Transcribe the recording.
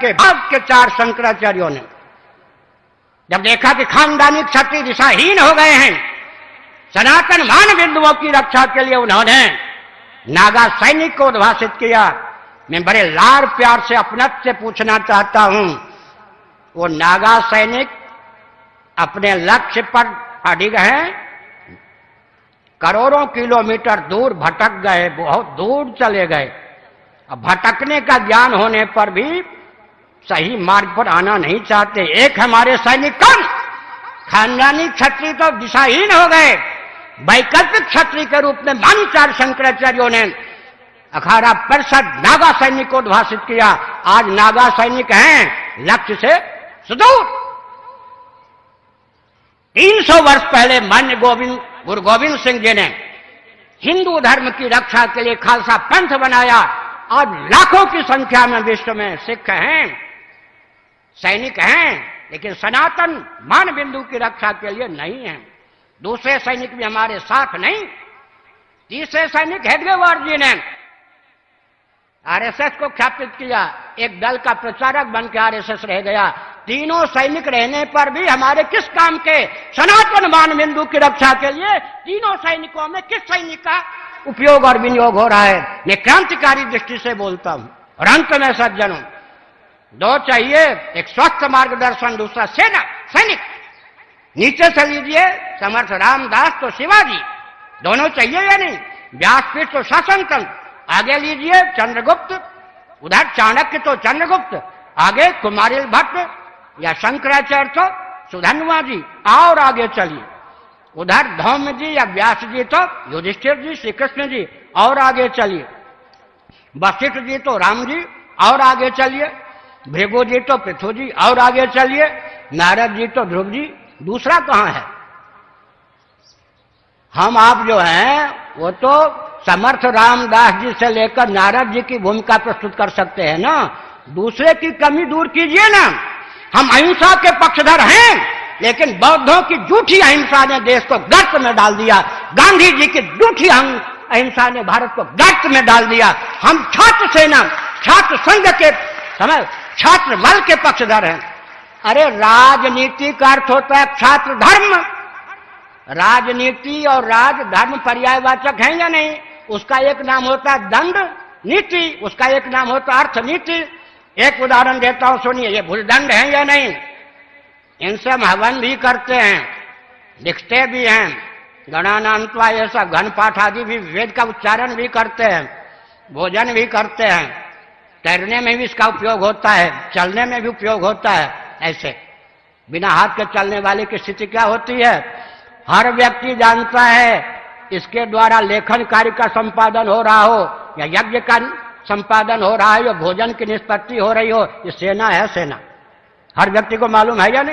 के बाद के 4 शंकराचार्यों ने जब देखा कि खानदानी क्षत्रिय दिशाहीन हो गए हैं, सनातन मान बिंदुओं की रक्षा के लिए उन्होंने नागा सैनिक को उद्भाषित किया। मैं बड़े लाड़ प्यार से अपनत से पूछना चाहता हूं, वो नागा सैनिक अपने लक्ष्य पर अडिग हैं, करोड़ों किलोमीटर दूर भटक गए, बहुत दूर चले गए। अब भटकने का ज्ञान होने पर भी सही मार्ग पर आना नहीं चाहते। एक हमारे सैनिक कम खानदानी क्षत्रिय तो दिशाहीन हो गए, वैकल्पिक क्षत्रिय के रूप में मान 4 शंकराचार्यों ने अखाड़ा परिषद नागा सैनिक को उद्भाषित किया। आज नागा सैनिक हैं लक्ष्य से सुदूर। 300 वर्ष पहले मान्य गुरु गोविंद सिंह जी ने हिंदू धर्म की रक्षा के लिए खालसा पंथ बनाया। आज लाखों की संख्या में विश्व में सिख हैं, सैनिक हैं, लेकिन सनातन मान बिंदु की रक्षा के लिए नहीं है। दूसरे सैनिक भी हमारे साथ नहीं। तीसरे सैनिक हेडगेवार जी ने आरएसएस को ख्यापित किया, एक दल का प्रचारक बन के आरएसएस रह गया। तीनों सैनिक रहने पर भी हमारे किस काम के? सनातन मान बिंदु की रक्षा के लिए तीनों सैनिकों में किस सैनिक का उपयोग और विनियोग हो रहा है? मैं क्रांतिकारी दृष्टि से बोलता हूं। और अंत में सज्जनों, 2 चाहिए, एक स्वस्थ मार्गदर्शन, दूसरा सेना सैनिक। नीचे से लीजिए समर्थ रामदास तो शिवाजी, दोनों चाहिए या नहीं? व्यासपीठ तो शासन तंत्र, आगे लीजिए चंद्रगुप्त, उधर चाणक्य तो चंद्रगुप्त, आगे कुमारिल भट्ट या शंकराचार्य तो सुधन्वा जी, और आगे चलिए उधर धौम्य जी या व्यास जी तो युधिष्ठिर जी, श्री कृष्ण जी, और आगे चलिए वशिष्ठ जी तो राम जी, और आगे चलिए भृगु जी तो पृथु जी, और आगे चलिए नारद जी तो ध्रुव जी। दूसरा कहां है? हम आप जो हैं वो तो समर्थ रामदास जी से लेकर नारद जी की भूमिका प्रस्तुत कर सकते हैं ना। दूसरे की कमी दूर कीजिए ना। हम अहिंसा के पक्षधर हैं, लेकिन बौद्धों की झूठी अहिंसा ने देश को गर्त में डाल दिया। गांधी जी की झूठी अहिंसा ने भारत को गर्त में डाल दिया। हम छात्र सेना, छात्र संघ के समय छात्र बल के पक्षधर हैं। अरे राजनीति का अर्थ होता है छात्र धर्म। राजनीति और राजधर्म पर्यायवाचक हैं या नहीं? उसका एक नाम होता है दंड नीति, उसका एक नाम होता है अर्थ नीति। एक उदाहरण देता हूं, सुनिए, ये भूलदंड है या नहीं? इनसे हम हवन भी करते हैं, लिखते भी हैं, गणानान्त्वा ऐसा घन पाठ आदि भी, वेद का उच्चारण भी करते हैं, भोजन भी करते हैं, तैरने में भी इसका उपयोग होता है, चलने में भी उपयोग होता है। ऐसे बिना हाथ के चलने वाले की स्थिति क्या होती है? हर व्यक्ति जानता है इसके द्वारा लेखन कार्य का संपादन हो रहा हो या यज्ञ का संपादन हो रहा है या भोजन की निष्पत्ति हो रही हो, ये सेना है, सेना। हर व्यक्ति को मालूम है या नहीं?